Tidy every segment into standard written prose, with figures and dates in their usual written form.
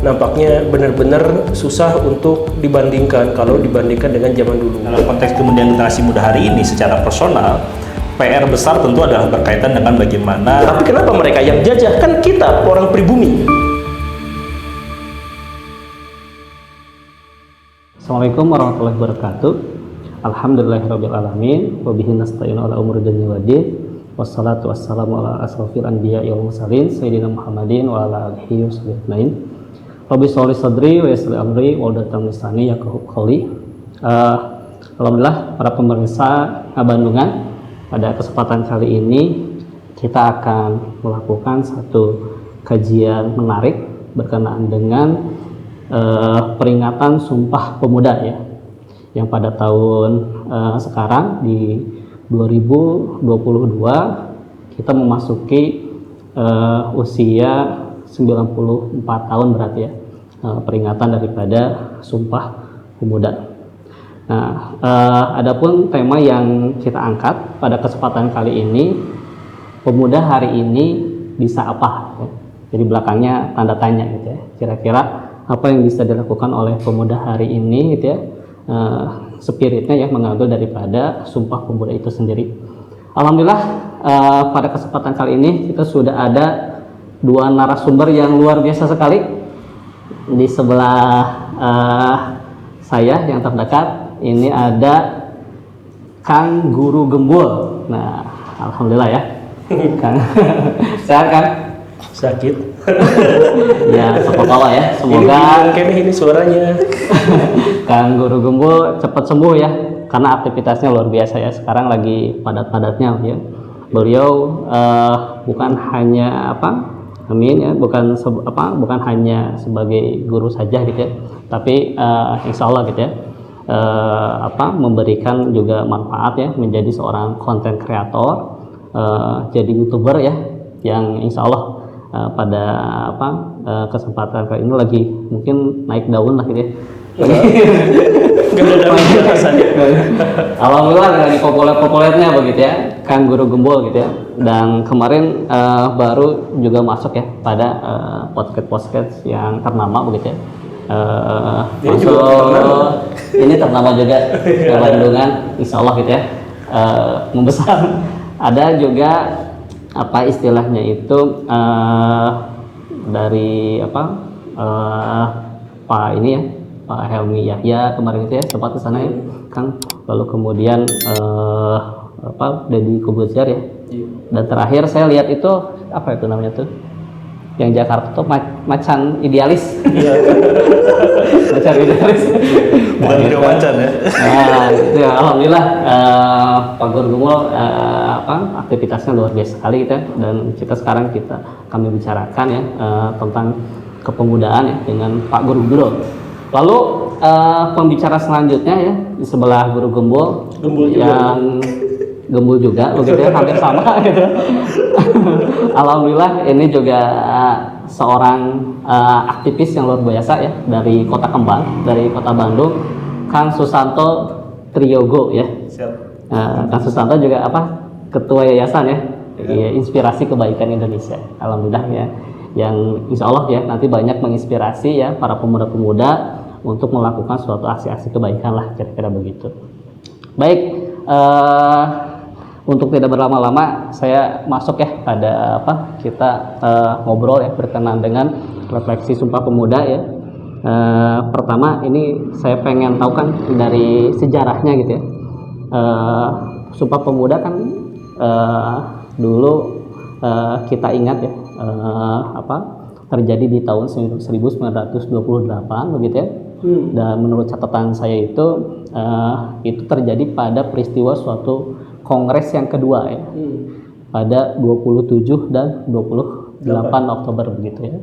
nampaknya benar-benar susah untuk dibandingkan kalau dibandingkan dengan zaman dulu. Dalam konteks kemudian generasi muda hari ini secara personal, PR besar tentu adalah berkaitan dengan bagaimana. Tapi kenapa mereka yang jajah? Kan kita orang pribumi. Assalamualaikum warahmatullahi wabarakatuh. Alhamdulillahirrabbilalamin. Wabihi nasta'inu ala umuri dunya waddin. Wassalatu wassalamu ala asrofil anbiya'i wal mursalin Sayyidina Muhammadin wa ala alihi wa sahbihi ajmain. Rabbi sholli sadri wa yassir amri wa hlul 'uqdatam min lisani yafqahu qawli. Alhamdulillah para pemirsa Bandungan, pada kesempatan kali ini kita akan melakukan satu kajian menarik berkenaan dengan peringatan Sumpah Pemuda ya, yang pada tahun sekarang di 2022 kita memasuki usia 94 tahun berarti ya, peringatan daripada Sumpah Pemuda. Nah, adapun tema yang kita angkat pada kesempatan kali ini, pemuda hari ini bisa apa? Ya? Jadi belakangnya tanda tanya gitu ya. Kira-kira apa yang bisa dilakukan oleh pemuda hari ini gitu ya? Spiritnya ya mengambil daripada Sumpah Pemuda itu sendiri. Alhamdulillah pada kesempatan kali ini kita sudah ada dua narasumber yang luar biasa sekali di sebelah saya yang terdekat. Ini ada Kang Guru Gembul. Nah, alhamdulillah ya. Kang, sehat Kang? Sakit. Ya, semoga ya. Semoga ini suaranya. Kang Guru Gembul cepat sembuh ya, karena aktivitasnya luar biasa ya. Sekarang lagi padat-padatnya ya. Beliau bukan hanya amin ya, bukan hanya sebagai guru saja gitu ya, tapi insya Allah gitu ya, memberikan juga manfaat ya, menjadi seorang konten kreator, jadi YouTuber ya, yang insya Allah pada kesempatan kali ini lagi mungkin naik daun lah gitu ya. Alhamdulillah lagi populernya begitu ya, Kang Guru Gembul gitu ya. Dan kemarin baru juga masuk ya pada podcast yang ternama begitu ya. Ini ternama juga di Bandungan, insya Allah gitu ya, membesar. Ada juga istilahnya itu dari Pak ini ya, Pak Helmi Yahya kemarin itu ya, sempat ke sana ya Kang. Lalu kemudian Deddy Kobuzier ya. Dan terakhir saya lihat itu apa itu namanya tuh, yang Jakarta tuh macan idealis. Macan idealis. Bukan video macan ya. Nah, itu ya, alhamdulillah Pak Guru Gembul aktivitasnya luar biasa sekali gitu ya. Dan kami bicarakan ya tentang kepemudaan ya dengan Pak Guru Gembul. Lalu pembicara selanjutnya ya di sebelah Guru Gembul yang gembul juga begitu ya, hampir sama gitu. Alhamdulillah ini juga seorang aktivis yang luar biasa ya, dari Kota Kembang, dari Kota Bandung, Kang Susanto Triyogo ya. Kang Susanto juga ketua yayasan ya, Inspirasi Kebaikan Indonesia. Alhamdulillah ya, yang insya Allah ya nanti banyak menginspirasi ya para pemuda-pemuda untuk melakukan suatu aksi-aksi kebaikan lah, kira-kira begitu. Baik, untuk tidak berlama-lama saya masuk ya pada kita ngobrol ya berkenaan dengan refleksi Sumpah Pemuda ya. Pertama ini saya pengen tahu kan dari sejarahnya gitu ya. Sumpah Pemuda kan dulu kita ingat ya, terjadi di tahun 1928 begitu ya. Dan menurut catatan saya itu terjadi pada peristiwa suatu kongres yang kedua ya, pada 27 dan 28 Oktober begitu ya.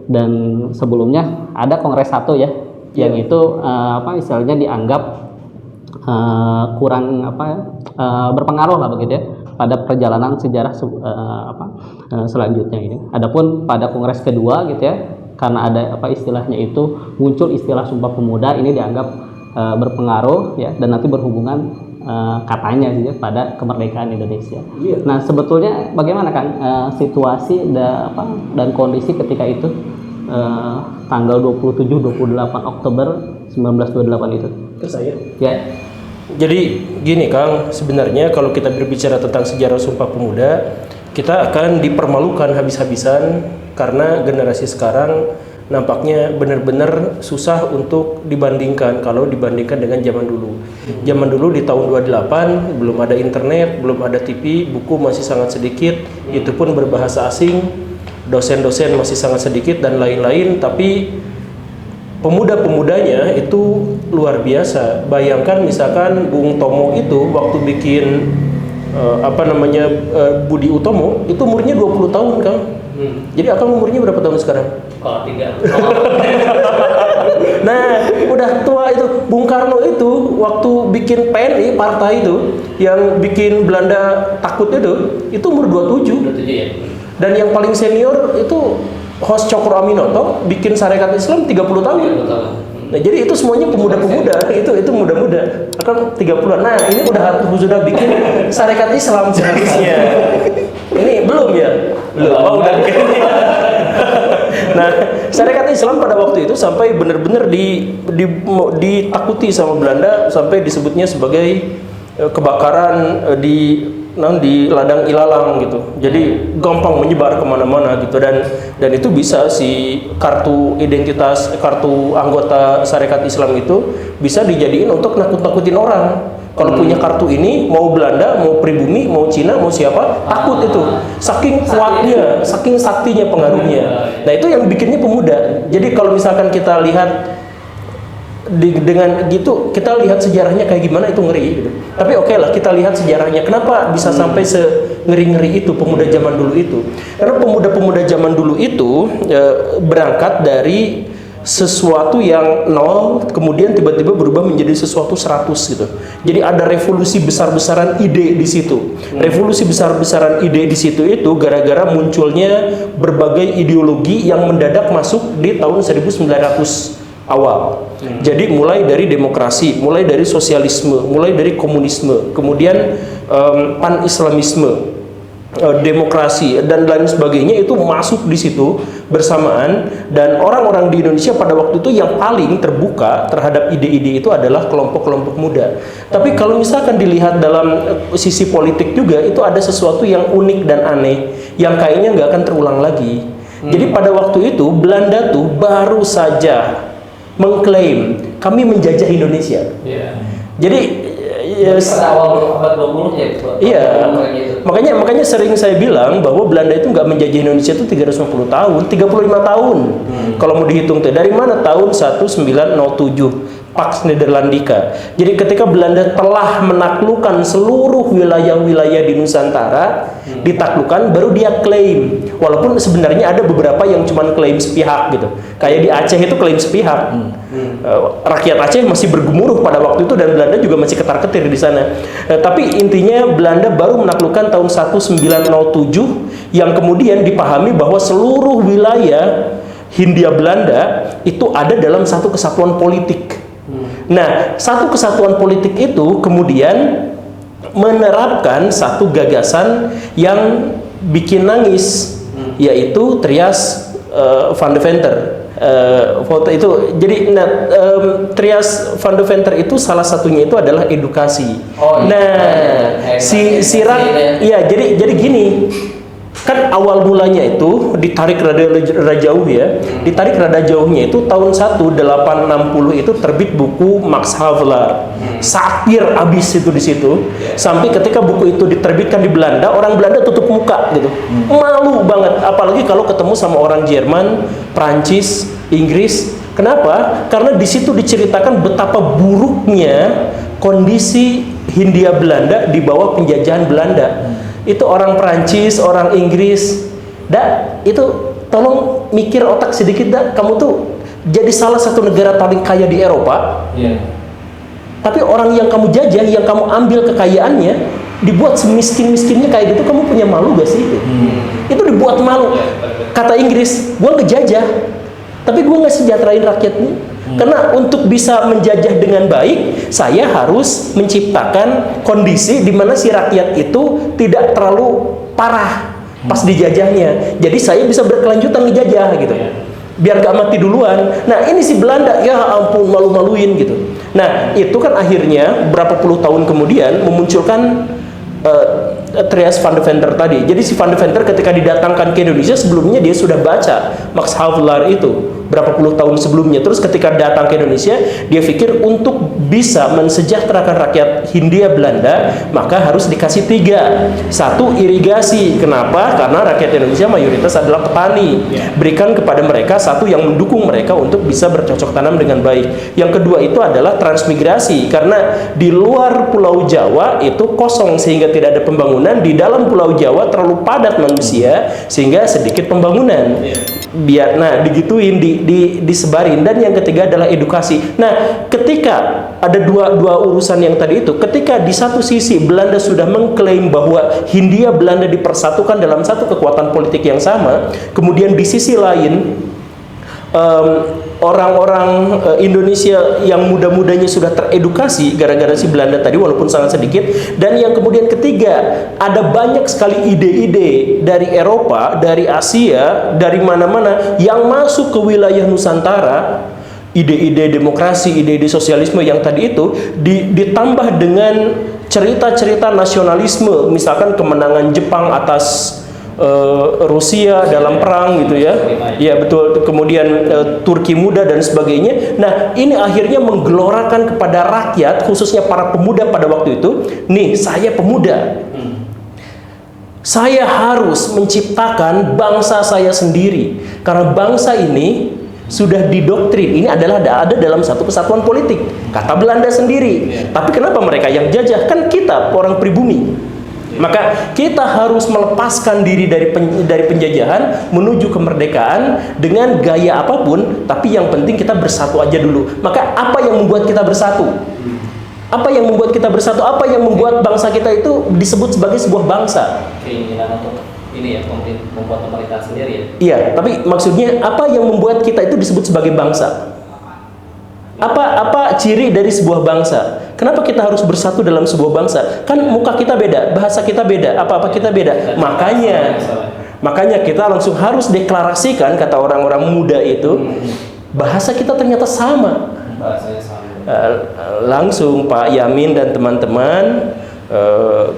Dan sebelumnya ada kongres 1 ya, yang itu istilahnya dianggap kurang berpengaruh lah begitu ya pada perjalanan sejarah selanjutnya ini. Adapun pada kongres kedua gitu ya, karena ada istilahnya itu muncul istilah Sumpah Pemuda, ini dianggap berpengaruh ya, dan nanti berhubungan katanya gitu ya, pada kemerdekaan Indonesia. Nah sebetulnya bagaimana kan situasi dan kondisi ketika itu tanggal 27-28 Oktober 1928 itu. Ke saya. Ya. Jadi gini Kang, sebenarnya kalau kita berbicara tentang sejarah Sumpah Pemuda, kita akan dipermalukan habis-habisan karena generasi sekarang nampaknya benar-benar susah untuk dibandingkan kalau dibandingkan dengan zaman dulu. Zaman dulu di tahun 28 belum ada internet, belum ada TV, buku masih sangat sedikit, itu pun berbahasa asing, dosen-dosen masih sangat sedikit dan lain-lain, tapi pemuda-pemudanya itu luar biasa. Bayangkan misalkan Bung Tomo itu waktu bikin Budi Utomo itu umurnya 20 tahun Kang. Jadi Akang umurnya berapa tahun sekarang? Kalau tidak. Nah, udah tua itu. Bung Karno itu waktu bikin PNI partai itu yang bikin Belanda takut itu umur 27. 27 ya. Dan yang paling senior itu Hos Cokro Aminoto bikin Sarekat Islam 30 tahun. Nah, jadi itu semuanya pemuda-pemuda, itu muda-muda. Akan 30-an. Nah, ini sudah bikin Sarekat Islam seharusnya. Ini belum ya? Belum. Oh, udah bikin. Nah, Sarekat Islam pada waktu itu sampai benar-benar ditakuti sama Belanda sampai disebutnya sebagai kebakaran di ladang ilalang gitu. Jadi gampang menyebar kemana-mana gitu dan itu bisa si kartu identitas, kartu anggota Sarekat Islam itu bisa dijadiin untuk nakut-nakutin orang. Kalau punya kartu ini, mau Belanda, mau pribumi, mau Cina, mau siapa, takut itu. Saking kuatnya, saking saktinya pengaruhnya. Nah, itu yang bikinnya pemuda. Jadi kalau misalkan kita lihat dengan gitu, kita lihat sejarahnya kayak gimana itu ngeri gitu. Tapi oke lah, kita lihat sejarahnya. Kenapa bisa sampai ngeri-ngeri itu pemuda zaman dulu itu? Karena pemuda-pemuda zaman dulu itu berangkat dari sesuatu yang nol, kemudian tiba-tiba berubah menjadi sesuatu 100 gitu. Jadi ada revolusi besar-besaran ide di situ. Revolusi besar-besaran ide di situ itu gara-gara munculnya berbagai ideologi yang mendadak masuk di tahun 1900 awal. Jadi mulai dari demokrasi, mulai dari sosialisme, mulai dari komunisme, kemudian pan-islamisme, demokrasi dan lain sebagainya itu masuk di situ bersamaan. Dan orang-orang di Indonesia pada waktu itu yang paling terbuka terhadap ide-ide itu adalah kelompok-kelompok muda. Tapi kalau misalkan dilihat dalam sisi politik juga, itu ada sesuatu yang unik dan aneh yang kayaknya nggak akan terulang lagi. Jadi pada waktu itu Belanda tuh baru saja mengklaim kami menjajah Indonesia. Jadi pada awal abad 20 ya. Iya. Makanya sering saya bilang bahwa Belanda itu nggak menjajah Indonesia itu 350 tahun, 35 tahun. Kalau mau dihitung tuh dari mana tahun 1907 Pax Nederlandica. Jadi ketika Belanda telah menaklukkan seluruh wilayah-wilayah di Nusantara, ditaklukkan baru dia klaim. Walaupun sebenarnya ada beberapa yang cuma klaim sepihak gitu. Kayak di Aceh itu klaim sepihak. Rakyat Aceh masih bergemuruh pada waktu itu dan Belanda juga masih ketar-ketir di sana. Tapi intinya Belanda baru menaklukkan tahun 1907 yang kemudian dipahami bahwa seluruh wilayah Hindia Belanda itu ada dalam satu kesatuan politik. Nah, satu kesatuan politik itu kemudian menerapkan satu gagasan yang bikin nangis, yaitu Trias van Deventer. Foto itu jadi Trias van Deventer itu salah satunya itu adalah edukasi. Iya, jadi gini. Kan awal mulanya itu ditarik rada jauh ya. Ditarik rada jauhnya itu tahun 1860 itu terbit buku Max Havelaar. Satir abis itu di situ. Sampai ketika buku itu diterbitkan di Belanda, orang Belanda tutup muka gitu. Malu banget, apalagi kalau ketemu sama orang Jerman, Prancis, Inggris. Kenapa? Karena di situ diceritakan betapa buruknya kondisi Hindia Belanda di bawah penjajahan Belanda. Itu orang Perancis, orang Inggris, itu tolong mikir otak sedikit kamu tuh jadi salah satu negara paling kaya di Eropa, tapi orang yang kamu jajah, yang kamu ambil kekayaannya, dibuat semiskin-miskinnya kayak gitu, kamu punya malu gak sih? Itu dibuat malu. Kata Inggris, gue ngejajah, tapi gue gak sejahterain rakyatnya. Karena untuk bisa menjajah dengan baik, saya harus menciptakan kondisi di mana si rakyat itu tidak terlalu parah pas dijajahnya. Jadi saya bisa berkelanjutan ngejajah gitu. biar gak mati duluan. Nah ini si Belanda, ya ampun malu-maluin gitu. Nah itu kan akhirnya berapa puluh tahun kemudian memunculkan Trias van Deventer tadi. Jadi si van Deventer ketika didatangkan ke Indonesia, sebelumnya dia sudah baca Max Havelaar itu berapa puluh tahun sebelumnya. Terus ketika datang ke Indonesia, dia pikir untuk bisa mensejahterakan rakyat Hindia Belanda, maka harus dikasih 3. 1, irigasi. Kenapa? Karena rakyat Indonesia mayoritas adalah petani. Berikan kepada mereka 1 yang mendukung mereka untuk bisa bercocok tanam dengan baik. Yang kedua itu adalah transmigrasi, karena di luar Pulau Jawa itu kosong sehingga tidak ada pembangunan. Di dalam Pulau Jawa terlalu padat manusia sehingga sedikit pembangunan. Biar digituin, disebarin. Dan yang ketiga adalah edukasi. Nah, ketika ada dua urusan yang tadi itu, ketika di satu sisi Belanda sudah mengklaim bahwa Hindia Belanda dipersatukan dalam satu kekuatan politik yang sama, kemudian di sisi lain orang-orang Indonesia yang muda-mudanya sudah teredukasi gara-gara si Belanda tadi, walaupun sangat sedikit. Dan yang kemudian ketiga, ada banyak sekali ide-ide dari Eropa, dari Asia, dari mana-mana yang masuk ke wilayah Nusantara. Ide-ide demokrasi, ide-ide sosialisme yang tadi itu ditambah dengan cerita-cerita nasionalisme, misalkan kemenangan Jepang atas Rusia dalam perang gitu ya. Ya betul. Kemudian Turki muda dan sebagainya. Nah, ini akhirnya menggelorakan kepada rakyat, khususnya para pemuda pada waktu itu, nih saya pemuda. Saya harus menciptakan bangsa saya sendiri. Karena bangsa ini sudah didoktrin, ini adalah ada dalam satu kesatuan politik, kata Belanda sendiri. Tapi kenapa mereka yang jajah? Kan kita orang pribumi. Maka kita harus melepaskan diri dari penjajahan menuju kemerdekaan dengan gaya apapun, tapi yang penting kita bersatu aja dulu. Maka apa yang membuat kita bersatu? Apa yang membuat kita bersatu? Apa yang membuat bangsa kita itu disebut sebagai sebuah bangsa? Keinginan untuk ini ya, membuat pemerintahan sendiri ya. Iya, tapi maksudnya apa yang membuat kita itu disebut sebagai bangsa? Apa ciri dari sebuah bangsa? Kenapa kita harus bersatu dalam sebuah bangsa? Kan muka kita beda, bahasa kita beda, apa-apa kita beda. Makanya kita langsung harus deklarasikan, kata orang-orang muda itu, bahasa kita ternyata sama. Bahasanya sama. Langsung Pak Yamin dan teman-teman,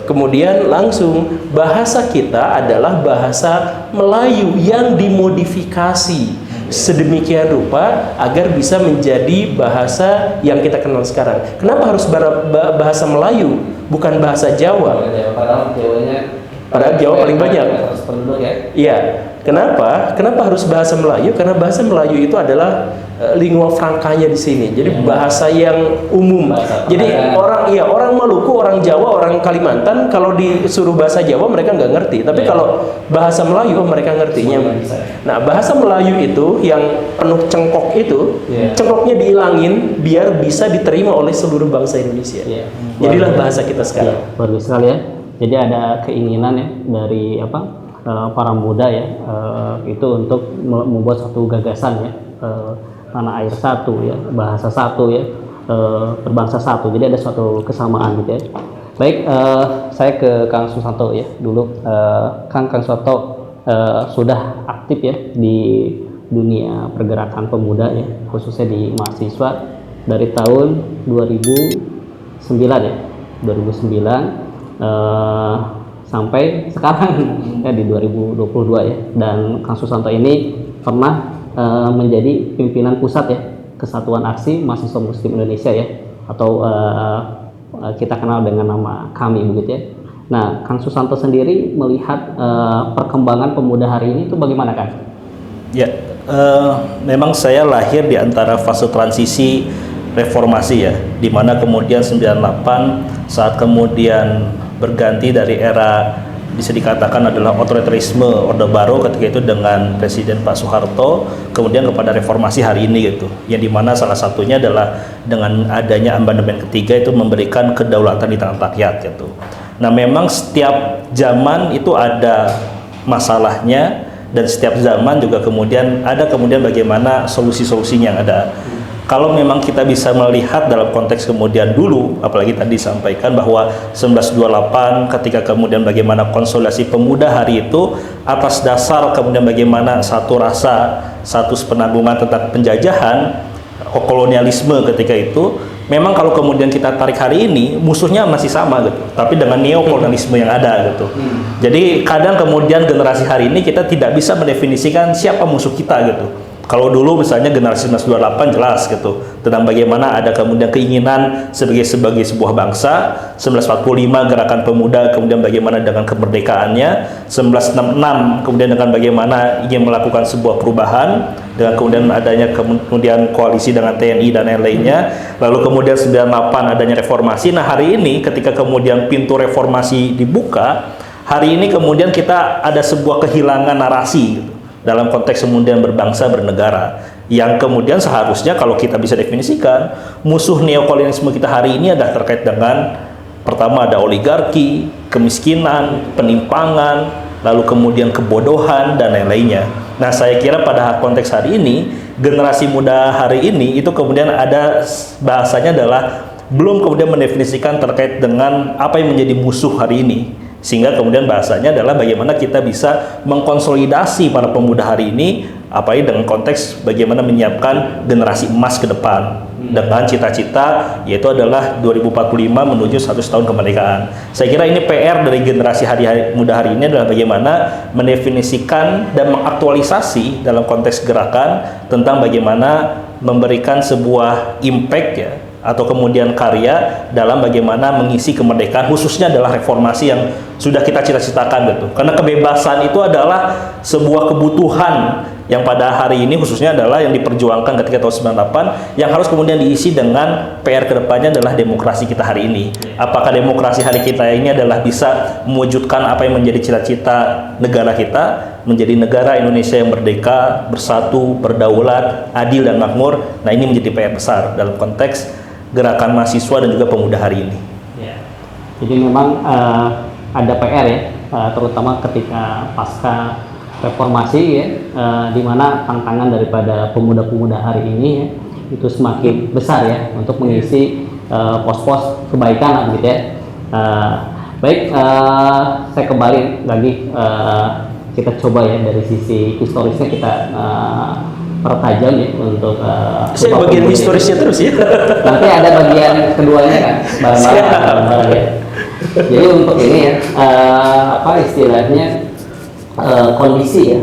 kemudian langsung bahasa kita adalah bahasa Melayu yang dimodifikasi sedemikian rupa agar bisa menjadi bahasa yang kita kenal sekarang. Kenapa harus bahasa Melayu, bukan bahasa Jawa? Padahal Jawa paling banyak. Iya. Kenapa harus bahasa Melayu? Karena bahasa Melayu itu adalah lingua francanya di sini. Jadi bahasa yang umum. Jadi orang Maluku, orang Jawa, orang Kalimantan kalau disuruh bahasa Jawa mereka nggak ngerti. Tapi kalau bahasa Melayu mereka ngertinya. Nah, bahasa Melayu itu yang penuh cengkok itu, cengkoknya dihilangin biar bisa diterima oleh seluruh bangsa Indonesia. Jadilah bahasa kita sekarang. Bagus sekali ya. Jadi ada keinginan ya dari para muda ya, itu untuk membuat satu gagasan ya, tanah air satu ya, bahasa satu ya, berbangsa satu. Jadi ada suatu kesamaan gitu ya. Baik, saya ke Kang Susanto ya dulu. Kang Susanto sudah aktif ya di dunia pergerakan pemuda ya, khususnya di mahasiswa dari tahun 2009 ya, 2009 sampai sekarang ya di 2022 ya. Dan Kang Susanto ini pernah menjadi pimpinan pusat ya Kesatuan Aksi Mahasiswa Muslim Indonesia ya, atau kita kenal dengan nama KAMI begitu ya. Nah, Kang Susanto sendiri melihat perkembangan pemuda hari ini itu bagaimana, Kang? Ya, memang saya lahir di antara fase transisi reformasi ya, di mana kemudian 98 saat kemudian berganti dari era bisa dikatakan adalah otoritarisme Orde Baru ketika itu dengan Presiden Pak Soeharto, kemudian kepada reformasi hari ini gitu, yang dimana salah satunya adalah dengan adanya amandemen ketiga itu memberikan kedaulatan di tangan rakyat gitu. Nah, memang setiap zaman itu ada masalahnya dan setiap zaman juga kemudian ada bagaimana solusi-solusinya yang ada. kalau memang kita bisa melihat dalam konteks kemudian dulu, apalagi tadi disampaikan bahwa 1928 ketika kemudian bagaimana konsolidasi pemuda hari itu atas dasar kemudian bagaimana satu rasa, satu penanggungan tentang penjajahan, kolonialisme ketika itu, memang kalau kemudian kita tarik hari ini musuhnya masih sama gitu, tapi dengan neokolonialisme yang ada gitu. Jadi kadang kemudian generasi hari ini kita tidak bisa mendefinisikan siapa musuh kita gitu. Kalau dulu misalnya generasi 1928 jelas gitu tentang bagaimana ada kemudian keinginan sebagai sebuah bangsa, 1945 gerakan pemuda kemudian bagaimana dengan kemerdekaannya, 1966 kemudian dengan bagaimana ingin melakukan sebuah perubahan dengan kemudian adanya kemudian koalisi dengan TNI dan lain-lainnya, lalu kemudian 98 adanya reformasi. Nah, hari ini ketika kemudian pintu reformasi dibuka, hari ini kemudian kita ada sebuah kehilangan narasi gitu dalam konteks kemudian berbangsa bernegara, yang kemudian seharusnya kalau kita bisa definisikan musuh neokolonialisme kita hari ini adalah terkait dengan pertama ada oligarki, kemiskinan, penimpangan, lalu kemudian kebodohan dan lain-lainnya. Nah, saya kira pada konteks hari ini generasi muda hari ini itu kemudian ada bahasanya adalah belum kemudian mendefinisikan terkait dengan apa yang menjadi musuh hari ini. Sehingga kemudian bahasanya adalah bagaimana kita bisa mengkonsolidasi para pemuda hari ini, apalagi dengan konteks bagaimana menyiapkan generasi emas ke depan dengan cita-cita yaitu adalah 2045 menuju 100 tahun kemerdekaan. Saya kira ini PR dari generasi muda hari ini adalah bagaimana mendefinisikan dan mengaktualisasi dalam konteks gerakan tentang bagaimana memberikan sebuah impact ya atau kemudian karya dalam bagaimana mengisi kemerdekaan, khususnya adalah reformasi yang sudah kita cita-citakan gitu. Karena kebebasan itu adalah sebuah kebutuhan yang pada hari ini khususnya adalah yang diperjuangkan ketika tahun 98, yang harus kemudian diisi dengan PR kedepannya adalah demokrasi kita hari ini. Apakah demokrasi hari kita ini adalah bisa mewujudkan apa yang menjadi cita-cita negara kita, menjadi negara Indonesia yang merdeka, bersatu, berdaulat, adil dan makmur. Nah, ini menjadi PR besar dalam konteks gerakan mahasiswa dan juga pemuda hari ini. Ya. Jadi memang ada PR ya, terutama ketika pasca reformasi ya, di mana tantangan daripada pemuda-pemuda hari ini ya, itu semakin besar ya untuk mengisi pos-pos kebaikan gitu ya. Baik, saya kembali lagi, kita coba ya dari sisi historisnya kita pertajam ya untuk saya bagian historisnya terus ya. Nanti ada bagian keduanya kan, bareng-bareng ya. Jadi untuk ini ya, apa istilahnya, kondisi ya,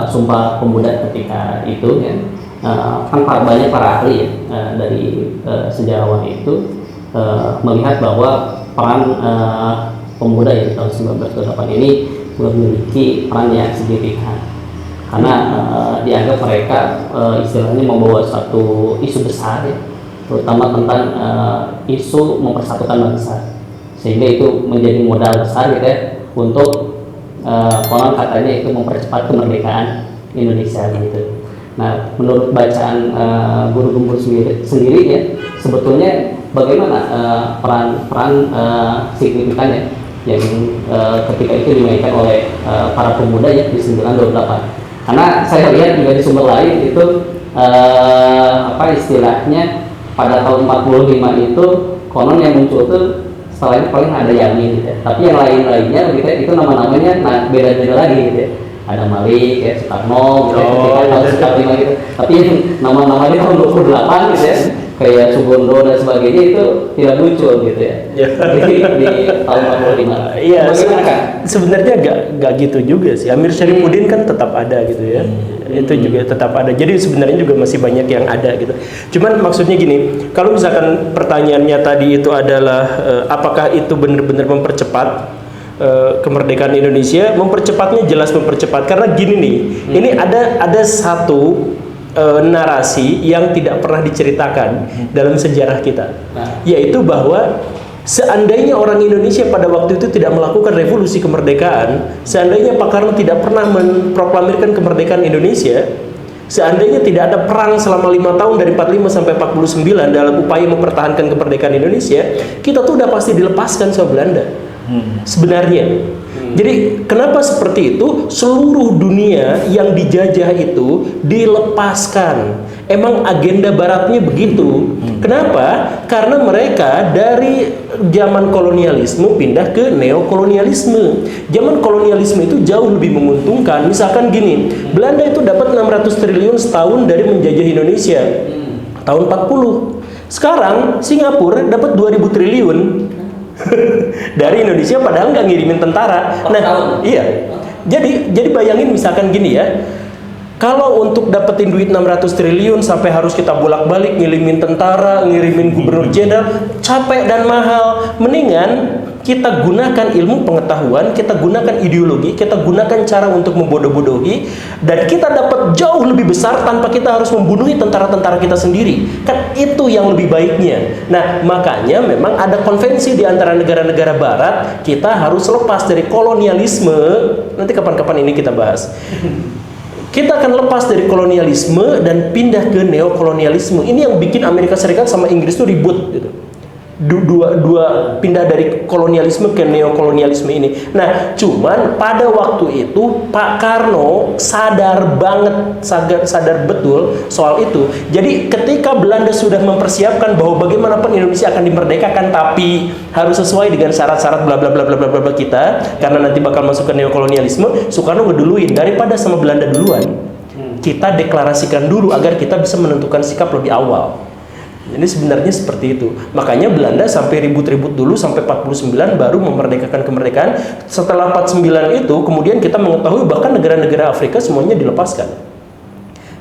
Sumpah Pemuda ketika itu ya, kan banyak para ahli ya, dari sejarawan itu melihat bahwa peran pemuda ya tahun 1928 ini memiliki peran yang signifikan. Karena dianggap mereka istilahnya membawa satu isu besar ya, terutama tentang isu mempersatukan bangsa, sehingga itu menjadi modal besar gitu ya untuk konon katanya itu mempercepat kemerdekaan Indonesia gitu. Nah, menurut bacaan guru gembur sendiri ya, sebetulnya bagaimana peran signifikannya yang ketika itu dimainkan oleh para pemuda ya di 1928. Karena saya lihat juga di sumber lain itu apa istilahnya pada tahun 45 itu konon yang muncul tuh setelah itu paling ada Yamin gitu ya. Tapi yang lain-lainnya gitu ya, itu nama-namanya beda-beda lagi gitu ya. Ada Malik ya, Soekarno gitu ya, ketika tahun 45 gitu. Tapi yang nama-namanya tahun 28 gitu ya, kayak Sugondo dan sebagainya itu tidak muncul gitu ya. Di tahun 45. Iya, sebenarnya nggak gitu juga sih. Amir Syarifuddin kan tetap ada gitu ya. Itu juga tetap ada. Jadi sebenarnya juga masih banyak yang ada gitu. Cuman maksudnya gini, kalau misalkan pertanyaannya tadi itu adalah apakah itu benar-benar mempercepat kemerdekaan Indonesia? Mempercepatnya jelas mempercepat, karena gini nih, ini ada satu narasi yang tidak pernah diceritakan dalam sejarah kita, yaitu bahwa seandainya orang Indonesia pada waktu itu tidak melakukan revolusi kemerdekaan, seandainya Pak Karno tidak pernah memproklamirkan kemerdekaan Indonesia, seandainya tidak ada perang selama 5 tahun dari 45 sampai 49 dalam upaya mempertahankan kemerdekaan Indonesia, kita tuh udah pasti dilepaskan sama Belanda. Sebenarnya Jadi kenapa seperti itu? Seluruh dunia yang dijajah itu dilepaskan. Emang agenda baratnya begitu. Kenapa? Karena mereka dari zaman kolonialisme pindah ke neokolonialisme. Zaman kolonialisme itu jauh lebih menguntungkan. Misalkan gini, Belanda itu dapat 600 triliun setahun dari menjajah Indonesia. Tahun 40. Sekarang Singapura dapat 2000 triliun dari Indonesia, padahal nggak ngirimin tentara. Nah, iya. Jadi bayangin misalkan gini ya. Kalau untuk dapetin duit 600 triliun sampai harus kita bolak-balik ngirimin tentara, ngirimin gubernur jenderal, capek dan mahal. Mendingan kita gunakan ilmu pengetahuan, kita gunakan ideologi, kita gunakan cara untuk membodoh-bodohi, dan kita dapat jauh lebih besar tanpa kita harus membunuhi tentara-tentara kita sendiri. Kan itu yang lebih baiknya. Nah, makanya memang ada konvensi di antara negara-negara barat, kita harus lepas dari kolonialisme. Nanti kapan-kapan ini kita bahas. Kita akan lepas dari kolonialisme dan pindah ke neokolonialisme. Ini yang bikin Amerika Serikat sama Inggris itu ribut gitu. Dua pindah dari kolonialisme ke neokolonialisme ini. Nah, cuman pada waktu itu Pak Karno sadar banget, sadar betul soal itu. Jadi ketika Belanda sudah mempersiapkan bahwa bagaimanapun Indonesia akan dimerdekakan, tapi harus sesuai dengan syarat-syarat bla bla bla bla bla bla kita, karena nanti bakal masuk ke neokolonialisme, Soekarno ngeduluin daripada sama Belanda duluan. Kita deklarasikan dulu agar kita bisa menentukan sikap lebih awal. Ini sebenarnya seperti itu. Makanya Belanda sampai ribut-ribut dulu sampai 49 baru memerdekakan kemerdekaan. Setelah 49 itu kemudian kita mengetahui bahkan negara-negara Afrika semuanya dilepaskan.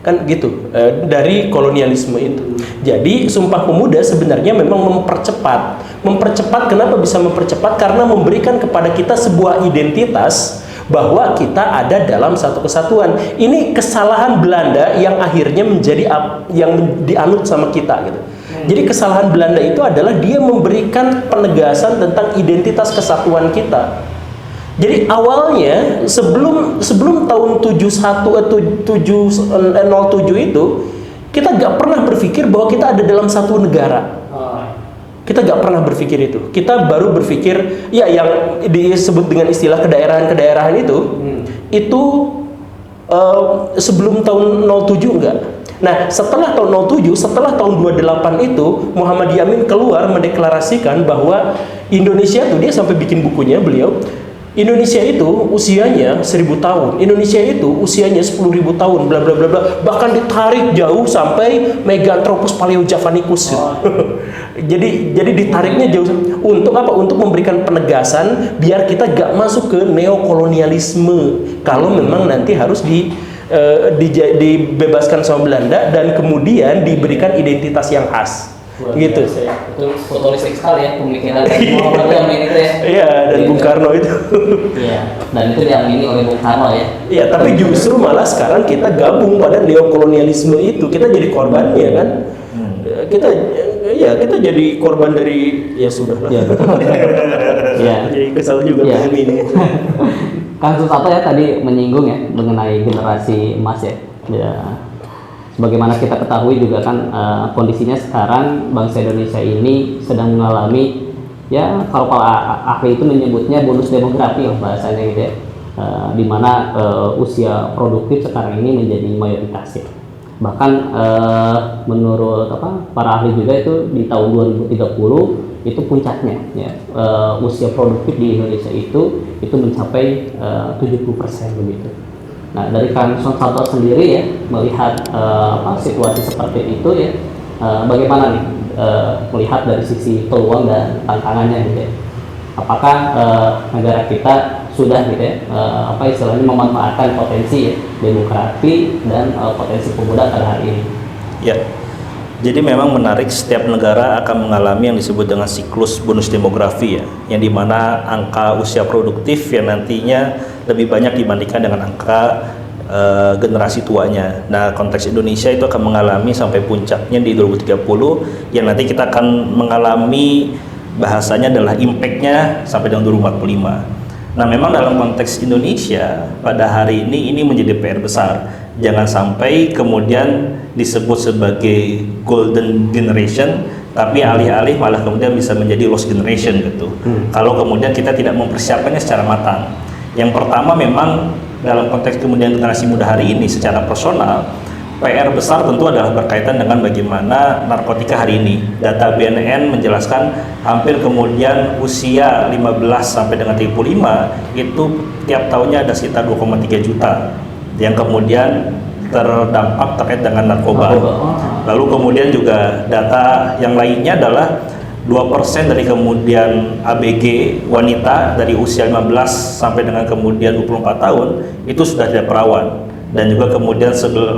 Kan gitu, dari kolonialisme itu. Jadi Sumpah Pemuda sebenarnya memang mempercepat. Mempercepat, kenapa bisa mempercepat? Karena memberikan kepada kita sebuah identitas bahwa kita ada dalam satu kesatuan. Ini kesalahan Belanda yang akhirnya menjadi yang dianut sama kita gitu. Jadi kesalahan Belanda itu adalah dia memberikan penegasan tentang identitas kesatuan kita. Jadi awalnya sebelum tahun 07 itu kita nggak pernah berpikir bahwa kita ada dalam satu negara. Kita nggak pernah berpikir itu. Kita baru berpikir ya yang disebut dengan istilah kedaerahan-kedaerahan itu sebelum tahun 07 enggak. Nah, setelah tahun 07, setelah tahun 28 itu, Muhammad Yamin keluar mendeklarasikan bahwa Indonesia tuh, dia sampai bikin bukunya beliau, Indonesia itu usianya 1000 tahun, Indonesia itu usianya 10.000 tahun, bla bla bla bla, bahkan ditarik jauh sampai Meganthropus paleojavanicus. jadi ditariknya jauh untuk apa? Untuk memberikan penegasan biar kita gak masuk ke neokolonialisme. Kalau memang nanti harus dibebaskan sama Belanda dan kemudian diberikan identitas yang khas. Gitu. Itu fotolistik sekali ya pemikiran Muhammad Yamin itu ya. Iya, dan Bung Karno itu. Iya, dan itu diamini oleh Bung Karno ya. Iya, tapi justru malah sekarang kita gabung pada neokolonialisme itu. Kita jadi korbannya kan. Kita jadi korban dari ya sudah lah. Iya. Jadi kesal juga dengan ini. Kang Susanto ya tadi menyinggung ya mengenai generasi emas ya. Sebagaimana kita ketahui juga kan kondisinya sekarang bangsa Indonesia ini sedang mengalami ya kalau ahli itu menyebutnya bonus demografi lah bahasanya gitu ya, di mana usia produktif sekarang ini menjadi mayoritas ya. Bahkan menurut para ahli juga itu di tahun 2030 itu puncaknya ya, usia produktif di Indonesia itu mencapai 70% begitu. Nah, dari Kang Susanto sendiri ya melihat situasi seperti itu ya, bagaimana nih melihat dari sisi peluang dan tantangannya gitu ya. Apakah negara kita sudah gitu ya istilahnya memanfaatkan potensi ya, demografi dan potensi pemuda pada hari ini? Ya. Jadi memang menarik, setiap negara akan mengalami yang disebut dengan siklus bonus demografi ya, yang dimana angka usia produktif yang nantinya lebih banyak dibandingkan dengan angka generasi tuanya. Nah, konteks Indonesia itu akan mengalami sampai puncaknya di 2030, yang nanti kita akan mengalami bahasanya adalah impact-nya sampai dengan 2045. Nah, memang dalam konteks Indonesia pada hari ini menjadi PR besar, jangan sampai kemudian disebut sebagai golden generation, tapi alih-alih malah kemudian bisa menjadi lost generation gitu. Kalau kemudian kita tidak mempersiapkannya secara matang. Yang pertama memang dalam konteks kemudian generasi muda hari ini secara personal, PR besar tentu adalah berkaitan dengan bagaimana narkotika hari ini. Data BNN menjelaskan hampir kemudian usia 15 sampai dengan 35 itu tiap tahunnya ada sekitar 2,3 juta yang kemudian terdampak terkait dengan narkoba. Lalu kemudian juga data yang lainnya adalah 2% dari kemudian ABG wanita dari usia 15 sampai dengan kemudian 24 tahun itu sudah tidak perawan. Dan juga kemudian 8%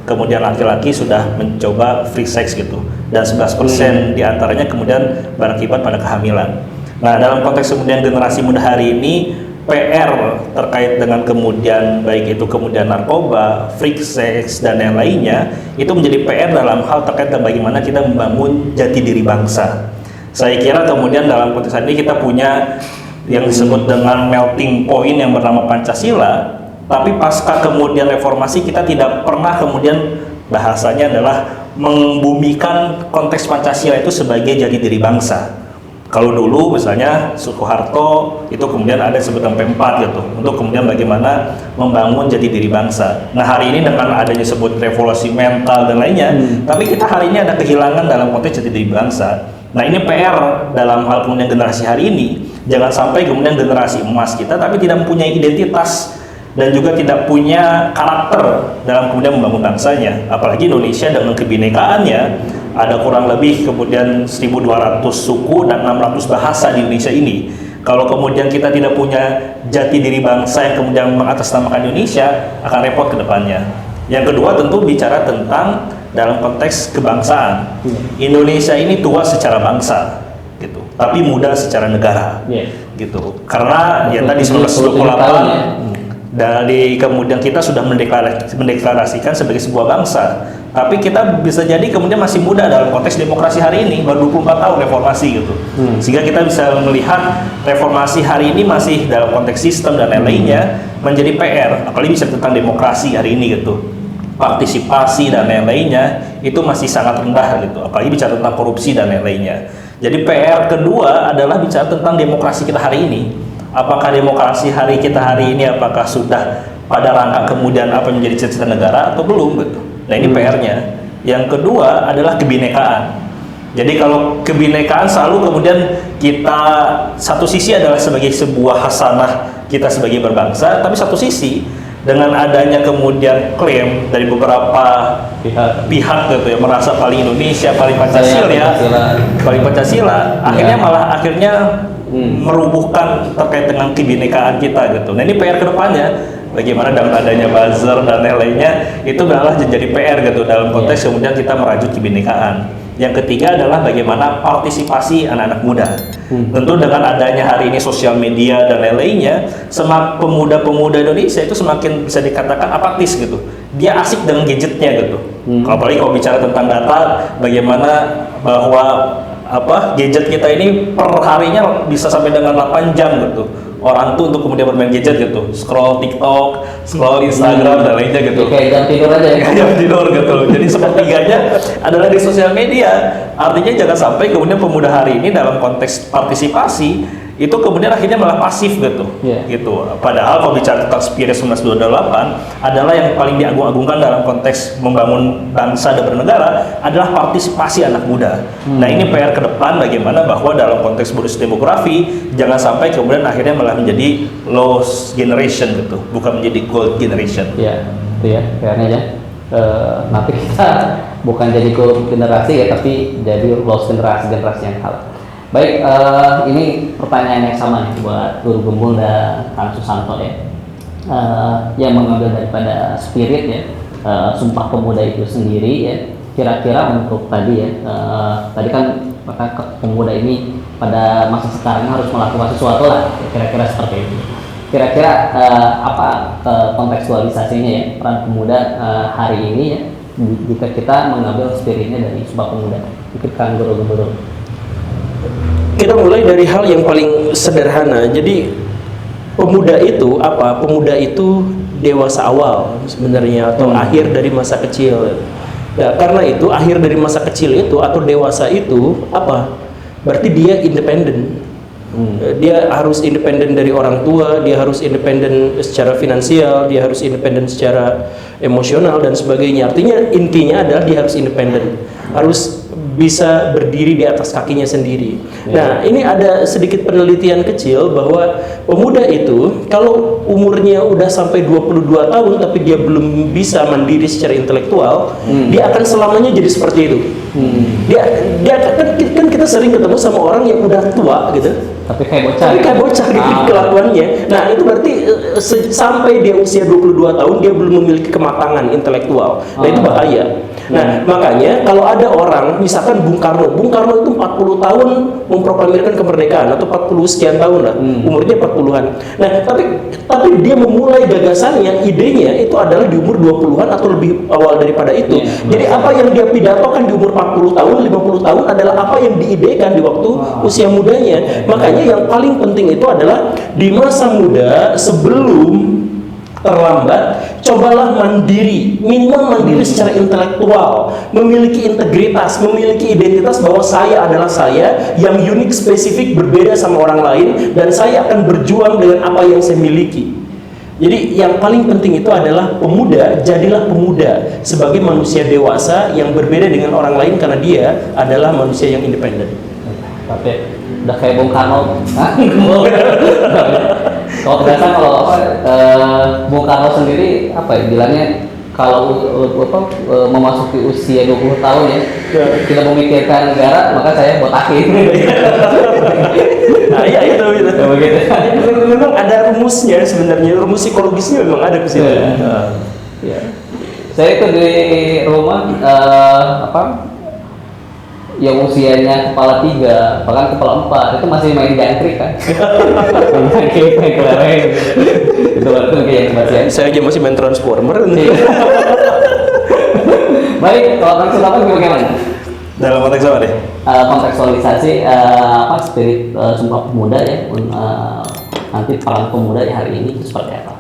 kemudian laki-laki sudah mencoba free sex gitu, dan 11% diantaranya kemudian berakibat pada kehamilan. Nah, dalam konteks kemudian generasi muda hari ini, PR terkait dengan kemudian baik itu kemudian narkoba, free sex dan yang lainnya itu menjadi PR dalam hal terkait dengan bagaimana kita membangun jati diri bangsa. Saya kira kemudian dalam konteks ini kita punya yang disebut dengan melting point yang bernama Pancasila. Tapi pasca kemudian reformasi kita tidak pernah kemudian bahasanya adalah membumikan konteks Pancasila itu sebagai jati diri bangsa. Kalau dulu misalnya Soeharto itu kemudian ada sebutan P4 gitu untuk kemudian bagaimana membangun jati diri bangsa. Nah, hari ini dengan adanya sebut revolusi mental dan lainnya, tapi kita hari ini ada kehilangan dalam konteks jati diri bangsa. Nah, ini PR dalam hal kemudian generasi hari ini. Jangan sampai kemudian generasi emas kita tapi tidak mempunyai identitas dan juga tidak punya karakter dalam kemudian membangun bangsanya. Apalagi Indonesia dengan kebinekaannya, ada kurang lebih kemudian 1.200 suku dan 600 bahasa di Indonesia ini. Kalau kemudian kita tidak punya jati diri bangsa yang kemudian mengatasnamakan Indonesia, akan repot ke depannya. Yang kedua tentu bicara tentang dalam konteks kebangsaan. Indonesia ini tua secara bangsa, gitu, tapi muda secara negara, gitu. Karena ya tadi 1928 dari kemudian kita sudah mendeklarasikan sebagai sebuah bangsa, tapi kita bisa jadi kemudian masih muda dalam konteks demokrasi hari ini, baru 24 tahun reformasi gitu. Sehingga kita bisa melihat reformasi hari ini masih dalam konteks sistem dan lain-lainnya menjadi PR, apalagi bisa tentang demokrasi hari ini gitu. Partisipasi dan lain-lainnya itu masih sangat rendah gitu, apalagi bicara tentang korupsi dan lain-lainnya. Jadi PR kedua adalah bicara tentang demokrasi kita hari ini. Apakah demokrasi hari kita hari ini apakah sudah pada rangka kemudian apa yang menjadi cita-cita negara atau belum gitu. Nah, ini PR-nya. Yang kedua adalah kebinekaan. Jadi kalau kebinekaan selalu kemudian kita satu sisi adalah sebagai sebuah hasanah kita sebagai berbangsa, tapi satu sisi dengan adanya kemudian klaim dari beberapa pihak gitu ya, merasa paling Indonesia, paling Pancasila ya, paling Pancasila, akhirnya merubuhkan terkait dengan kebinekaan kita gitu. Nah, ini PR kedepannya bagaimana dengan adanya buzzer dan lain-lainnya itu adalah jadi PR gitu dalam konteks kemudian kita merajut kebinekaan. Yang ketiga adalah bagaimana partisipasi anak-anak muda. Tentu dengan adanya hari ini sosial media dan lain-lainnya, semakin pemuda-pemuda Indonesia itu semakin bisa dikatakan apatis gitu. Dia asik dengan gadgetnya gitu. Apalagi kalau bicara tentang data, bagaimana bahwa gadget kita ini per harinya bisa sampai dengan 8 jam gitu. Orang tuh untuk kemudian bermain gadget gitu, scroll TikTok, scroll Instagram dan lainnya gitu. Kayak jam tidur aja ya. Jam tidur gitu. Jadi sepertiganya adalah di sosial media. Artinya jangan sampai kemudian pemuda hari ini dalam konteks partisipasi itu kemudian akhirnya malah pasif gitu. Gitu. Padahal kalau bicara tentang spirit 1928 adalah yang paling diagung-agungkan dalam konteks membangun bangsa dan bernegara adalah partisipasi anak muda. Nah, ini PR ke depan bagaimana bahwa dalam konteks bonus demografi jangan sampai kemudian akhirnya malah menjadi lost generation gitu, bukan menjadi gold generation. Ya, itu ya PR-nya ya. Nanti kita bukan jadi gold generasi ya, tapi jadi lost generasi yang kalah. Baik, ini pertanyaan yang sama nih buat Guru Gembul dan Kang Susanto ya, yang mengambil daripada spirit ya, Sumpah Pemuda itu sendiri ya. Kira-kira untuk tadi ya, tadi kan pemuda ini pada masa sekarang harus melakukan sesuatu lah, kira-kira seperti itu. Kira-kira apa kontekstualisasinya ya peran pemuda hari ini ya, jika kita mengambil spiritnya dari Sumpah Pemuda? Ikut Kang Guru Gembul. Kita mulai dari hal yang paling sederhana. Jadi pemuda itu apa? Pemuda itu dewasa awal sebenarnya atau akhir dari masa kecil. Nah, karena itu akhir dari masa kecil itu atau dewasa itu apa? Berarti dia independen. Dia harus independen dari orang tua, dia harus independen secara finansial, dia harus independen secara emosional dan sebagainya. Artinya intinya adalah dia harus independen, harus bisa berdiri di atas kakinya sendiri. Nah, ini ada sedikit penelitian kecil bahwa pemuda itu kalau umurnya udah sampai 22 tahun tapi dia belum bisa mandiri secara intelektual, dia akan selamanya jadi seperti itu. Dia kan kita sering ketemu sama orang yang udah tua gitu. Tapi kayak bocah. Tapi kayak bocah gitu kelakuannya. Nah, itu berarti sampai dia usia 22 tahun dia belum memiliki kematangan intelektual. Nah, itu bahaya. Nah, makanya kalau ada orang, misalkan Bung Karno itu 40 tahun memproklamirkan kemerdekaan atau 40 sekian tahun lah, umurnya 40-an. Nah, tapi dia memulai gagasannya, idenya itu adalah di umur 20-an atau lebih awal daripada itu. Jadi apa yang dia pidatokan di umur 40 tahun, 50 tahun adalah apa yang diidekan di waktu usia mudanya. Makanya yang paling penting itu adalah di masa muda sebelum terlambat, cobalah mandiri, minimal mandiri secara intelektual, memiliki integritas, memiliki identitas bahwa saya adalah saya yang unik, spesifik, berbeda sama orang lain, dan saya akan berjuang dengan apa yang saya miliki. Jadi yang paling penting itu adalah pemuda, jadilah pemuda sebagai manusia dewasa yang berbeda dengan orang lain karena dia adalah manusia yang independen. Tapi udah kayak Bung Karno. Kalau biasa Bung Karno sendiri apa ya bilangnya kalau memasuki usia 20 tahun ya tidak memikirkan negara maka saya botakin. Nah, ya itu begitu. Memang ada rumusnya sebenarnya, rumus psikologisnya memang ada ke situ. Ya. Saya itu di rumah yang usianya kepala 3, bahkan kepala 4 itu masih main jangkrik kan. Main kelereng itu baru kayak yang Saya aja masih main Transformer. Baik, kalau tentang apa bagaimana? Dalam konteks apa deh? Kontekstualisasi spirit Sumpah Pemuda ya, nanti peran pemuda ya hari ini itu seperti apa?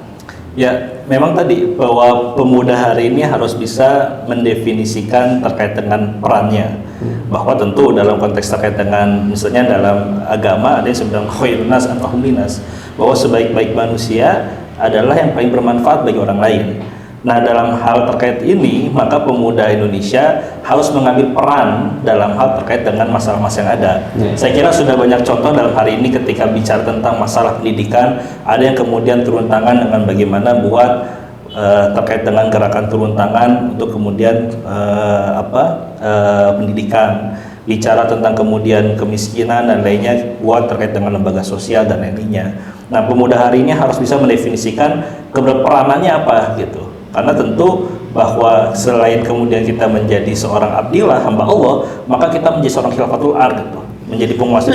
Ya, memang tadi bahwa pemuda hari ini harus bisa mendefinisikan terkait dengan perannya. Bahwa tentu dalam konteks terkait dengan misalnya dalam agama ada yang sedang khairun nas anfa'uhum linnas, bahwa sebaik-baik manusia adalah yang paling bermanfaat bagi orang lain. Nah, dalam hal terkait ini, maka pemuda Indonesia harus mengambil peran dalam hal terkait dengan masalah-masalah yang ada. Saya kira sudah banyak contoh dalam hari ini ketika bicara tentang masalah pendidikan, ada yang kemudian turun tangan dengan bagaimana buat terkait dengan gerakan turun tangan untuk kemudian pendidikan, bicara tentang kemudian kemiskinan dan lainnya buat terkait dengan lembaga sosial dan lainnya. Nah, pemuda hari ini harus bisa mendefinisikan keberperanannya apa gitu. Karena tentu bahwa selain kemudian kita menjadi seorang abdillah, hamba Allah, maka kita menjadi seorang khilafatul ard gitu, menjadi penguasa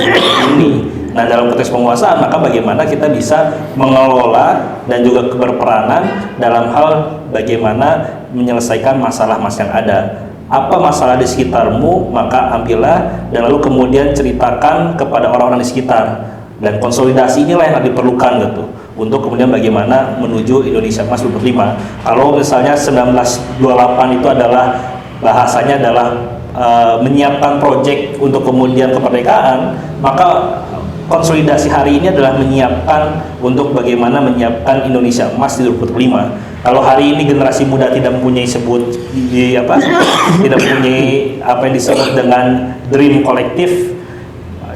ini. Nah, dalam konteks penguasaan, maka bagaimana kita bisa mengelola dan juga berperanan dalam hal bagaimana menyelesaikan masalah-masalah yang ada. Apa masalah di sekitarmu, maka ambillah dan lalu kemudian ceritakan kepada orang-orang di sekitar. Dan konsolidasi inilah yang diperlukan gitu, untuk kemudian bagaimana menuju Indonesia Emas 2045. Kalau misalnya 1928 itu adalah bahasanya adalah menyiapkan proyek untuk kemudian kemerdekaan, maka konsolidasi hari ini adalah menyiapkan untuk bagaimana menyiapkan Indonesia Emas di 2045. Kalau hari ini generasi muda tidak mempunyai tidak mempunyai apa yang disebut dengan dream kolektif,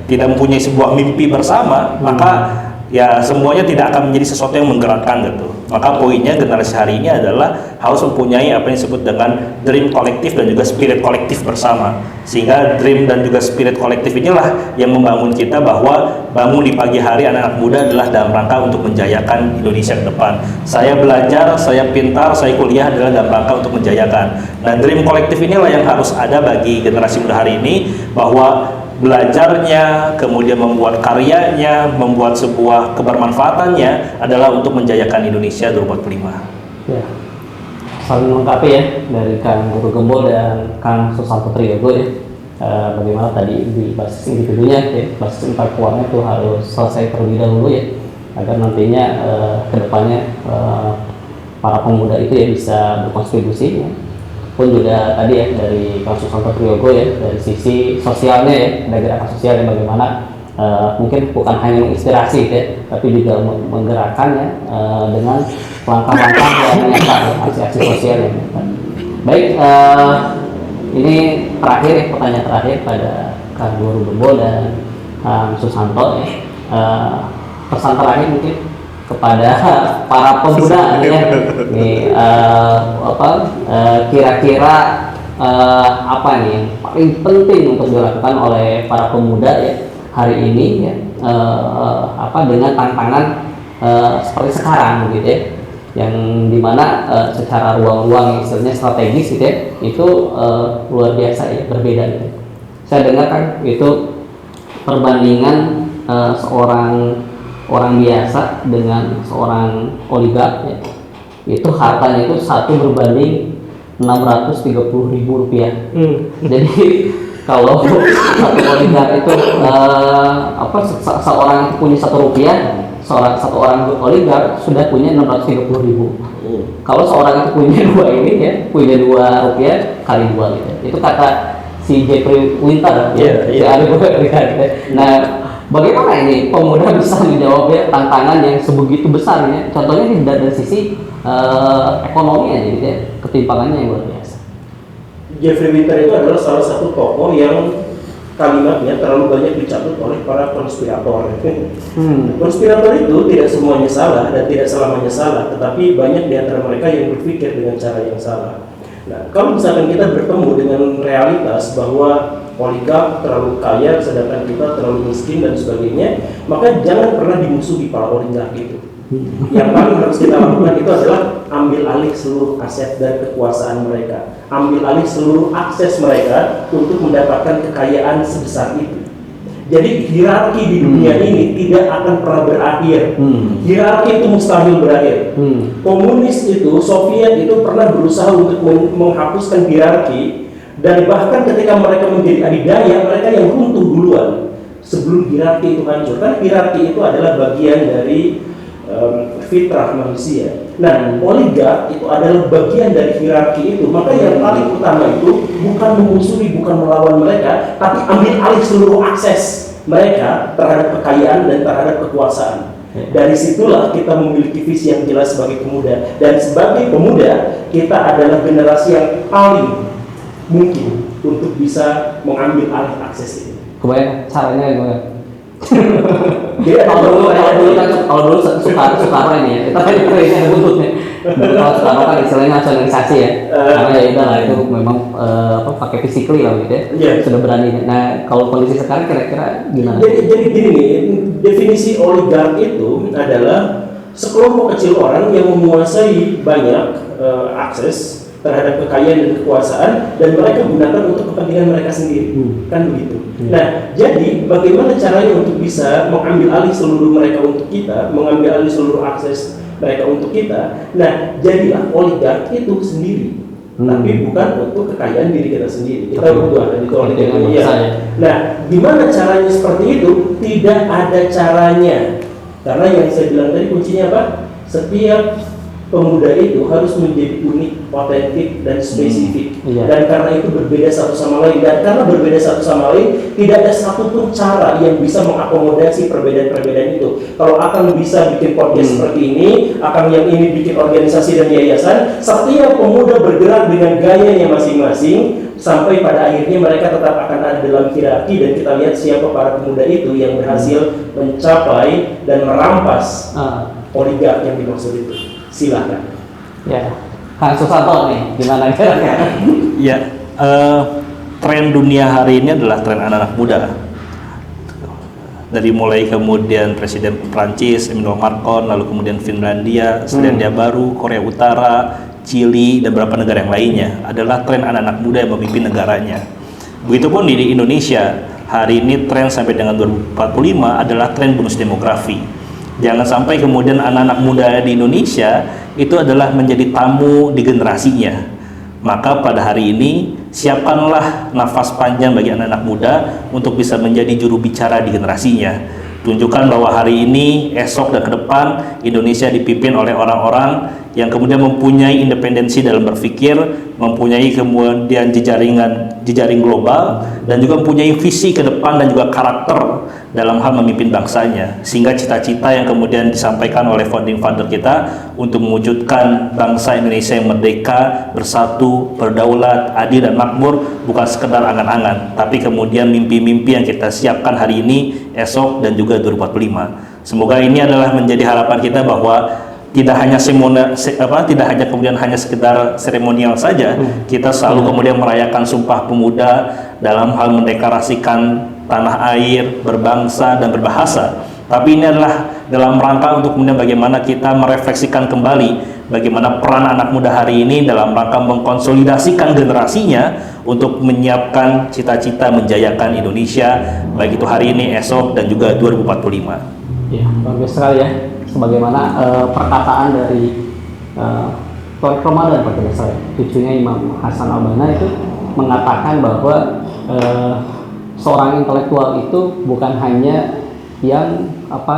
tidak mempunyai sebuah mimpi bersama, maka ya semuanya tidak akan menjadi sesuatu yang menggerakkan gitu. Maka poinnya generasi hari ini adalah harus mempunyai apa yang disebut dengan dream kolektif dan juga spirit kolektif bersama. Sehingga dream dan juga spirit kolektif inilah yang membangun kita bahwa bangun di pagi hari anak-anak muda adalah dalam rangka untuk menjayakan Indonesia ke depan. Saya belajar, saya pintar, saya kuliah adalah dalam rangka untuk menjayakan. Nah, dream kolektif inilah yang harus ada bagi generasi muda hari ini, bahwa belajarnya, kemudian membuat karyanya, membuat sebuah kebermanfaatannya adalah untuk menjayakan Indonesia 2045. Ya, saling melengkapi ya dari Kang Guru Gembor dan Kang Susanto Triyogo ya. Bagaimana tadi di basis individunya ya, basis intelektualnya itu harus selesai terlebih dahulu ya. agar nantinya kedepannya para pemuda itu ya bisa berkontribusi ya. Pun juga tadi ya dari Kang Susanto Priyogo ya, dari sisi sosialnya ya, dari gerakan sosial yang bagaimana mungkin bukan hanya menginspirasi ya, tapi juga menggerakkan ya dengan langkah-langkah yang nyata, aksi-aksi sosial yang nyata. Baik, ini terakhir ya, pertanyaan terakhir pada Kang Guru Bebo dan Kang Susanto ya. Pesan terakhir mungkin kepada para pemuda ya, nih kira-kira apa nih yang paling penting untuk dilakukan oleh para pemuda ya hari ini ya, dengan tantangan seperti sekarang gitu ya, yang dimana secara ruang-ruang istilahnya strategis gitu ya, itu luar biasa ya, berbeda gitu. Saya dengar kan itu perbandingan seorang orang biasa dengan seorang oligark ya, itu hartanya itu 1 berbanding 630.000 rupiah. Jadi kalau satu oligark itu seorang itu punya 1 rupiah, satu orang oligark sudah punya 630.000. Kalau seorang itu punya 2 ini ya, punya 2 rupiah kali 2 gitu. Itu kata si Jeffrey Winter ya. Nah, bagaimana ini pemuda bisa menjawab ya tantangan yang sebegitu besar ya? Contohnya dari sisi ekonomi aja gitu ya, ketimpangannya yang luar biasa. Jeffrey Winter itu adalah salah satu tokoh yang kalimatnya terlalu banyak dicabut oleh para konspirator. Konspirator itu tidak semuanya salah dan tidak selamanya salah, tetapi banyak di antara mereka yang berpikir dengan cara yang salah. Nah, kalau misalkan kita bertemu dengan realitas bahwa oligark terlalu kaya sedangkan kita terlalu miskin dan sebagainya, maka jangan pernah dimusuhi para oligark itu. Yang paling harus kita lakukan itu adalah ambil alih seluruh aset dan kekuasaan mereka, ambil alih seluruh akses mereka untuk mendapatkan kekayaan sebesar itu. Jadi hierarki di dunia ini tidak akan pernah berakhir. Hierarki itu mustahil berakhir. Komunis itu, Soviet itu pernah berusaha untuk menghapuskan hierarki, dan bahkan ketika mereka menjadi adidaya, mereka yang runtuh duluan sebelum hierarki itu hancur. Kan hierarki itu adalah bagian dari fitrah manusia. Nah, oligark itu adalah bagian dari hierarki itu. Maka yang paling utama itu bukan memusuhi, bukan melawan mereka, tapi ambil alih seluruh akses mereka terhadap kekayaan dan terhadap kekuasaan. Dari situlah kita memiliki visi yang jelas sebagai pemuda. Dan sebagai pemuda, kita adalah generasi yang paling mungkin untuk bisa mengambil alih akses ini. Kebayang caranya gimana? Kalau dulu Soekarno ini ya, kita kan itu buntutnya. Kalau Soekarno kan istilahnya nasionalisasi ya, karena ya udah lah itu memang pakai physically lah gitu ya, sudah berani. Nah kalau kondisi sekarang kira-kira gimana? Jadi gini nih, definisi oligark itu adalah sekelompok kecil orang yang menguasai banyak akses terhadap kekayaan dan kekuasaan, dan mereka gunakan untuk kepentingan mereka sendiri. Kan begitu. Nah, jadi bagaimana caranya untuk bisa mengambil alih seluruh mereka untuk kita, mengambil alih seluruh akses mereka untuk kita? Nah, jadilah oligark itu sendiri, tapi bukan untuk kekayaan diri kita sendiri. Kita butuh ada di oligark. Nah, gimana caranya seperti itu? Tidak ada caranya, karena yang saya bilang tadi kuncinya apa? Setiap pemuda itu harus menjadi unik, otentik, dan spesifik. Dan karena itu berbeda satu sama lain. Dan karena berbeda satu sama lain, tidak ada satupun cara yang bisa mengakomodasi perbedaan-perbedaan itu. Kalau akan bisa bikin podcast seperti ini, akan yang ini bikin organisasi dan yayasan, setiap pemuda bergerak dengan gayanya masing-masing, sampai pada akhirnya mereka tetap akan ada dalam hierarki, dan kita lihat siapa para pemuda itu yang berhasil mencapai dan merampas oligark yang dimaksud itu. Silakan. Ya, Kang Susanto nih, gimana kira-kira? Ya, tren dunia hari ini adalah tren anak-anak muda. Dari mulai kemudian Presiden Prancis Emmanuel Macron, lalu kemudian Finlandia, Selandia Baru, Korea Utara, Chili, dan beberapa negara yang lainnya adalah tren anak-anak muda yang memimpin negaranya. Begitupun di Indonesia, hari ini tren sampai dengan 2045 adalah tren bonus demografi. Jangan sampai kemudian anak-anak muda di Indonesia itu adalah menjadi tamu di generasinya. Maka pada hari ini siapkanlah nafas panjang bagi anak-anak muda untuk bisa menjadi juru bicara di generasinya. Tunjukkan bahwa hari ini, esok dan ke depan Indonesia dipimpin oleh orang-orang yang kemudian mempunyai independensi dalam berpikir, mempunyai kemudian jejaring global, dan juga mempunyai visi ke depan dan juga karakter dalam hal memimpin bangsanya. Sehingga cita-cita yang kemudian disampaikan oleh founding father kita untuk mewujudkan bangsa Indonesia yang merdeka, bersatu, berdaulat, adil dan makmur bukan sekedar angan-angan, tapi kemudian mimpi-mimpi yang kita siapkan hari ini, esok dan juga 2045. Semoga ini adalah menjadi harapan kita bahwa tidak hanya kemudian hanya sekedar seremonial saja, kita selalu kemudian merayakan Sumpah Pemuda dalam hal mendeklarasikan tanah air, berbangsa dan berbahasa. Tapi ini adalah dalam rangka untuk kemudian bagaimana kita merefleksikan kembali bagaimana peran anak muda hari ini dalam rangka mengkonsolidasikan generasinya untuk menyiapkan cita-cita menjayakan Indonesia, baik itu hari ini, esok dan juga 2045. Ya, bagus sekali ya. Sebagaimana perkataan dari Torik Ramadan pada dasarnya, cucunya Imam Hasan Al-Banna itu mengatakan bahwa seorang intelektual itu bukan hanya yang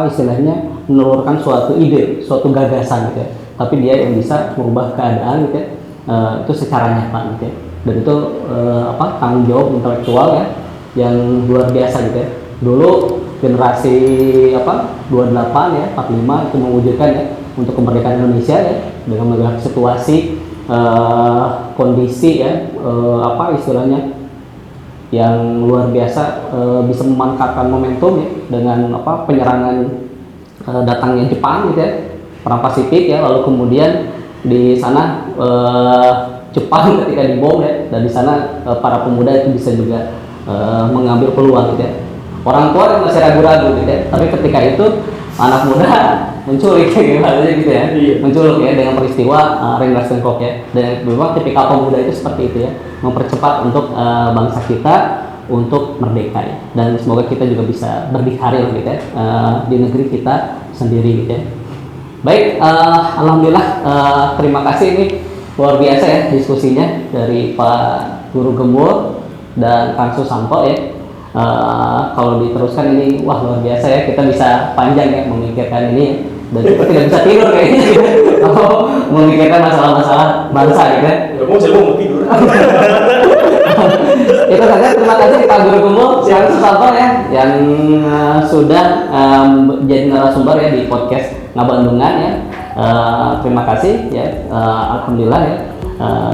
istilahnya menelurkan suatu ide, suatu gagasan gitu ya, tapi dia yang bisa merubah keadaan gitu ya, itu secara nyata gitu ya. Dan itu tanggung jawab intelektual ya yang luar biasa gitu ya. Dulu generasi 28 ya 45 itu mewujudkan ya untuk kemerdekaan Indonesia ya dengan melihat situasi kondisi ya istilahnya yang luar biasa, bisa memanfaatkan momentum ya dengan penyerangan datangnya Jepang gitu ya, perang Pasifik ya, lalu kemudian di sana Jepang ketika dibom ya, dan di sana para pemuda itu bisa juga mengambil peluang gitu ya. Orang tua masih ragu-ragu gitu ya, tapi ketika itu anak muda menculik gimana gitu ya, menculik ya dengan peristiwa Rengas Dengklok ya. Dan memang tipikal pemuda itu seperti itu ya, mempercepat untuk bangsa kita untuk merdeka ya. Dan semoga kita juga bisa berdikari gitu ya di negeri kita sendiri gitu ya. Baik, alhamdulillah, terima kasih, ini luar biasa ya diskusinya dari Pak Guru Gembul dan Kang Susanto ya. Kalau diteruskan ini wah luar biasa ya, kita bisa panjang ya memikirkan ini dan kita tidak bisa tidur kayaknya kalau memikirkan masalah-masalah bangsa gitu ya. Saya mau tidur. Itu saja, terima kasih Pak Guru Gembul, Kang Susanto ya yang sudah jadi narasumber ya di podcast Ngabandungan ya. Terima kasih ya, alhamdulillah ya.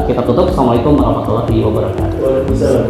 Kita tutup. Assalamualaikum warahmatullahi wabarakatuh. Waalaikumsalam.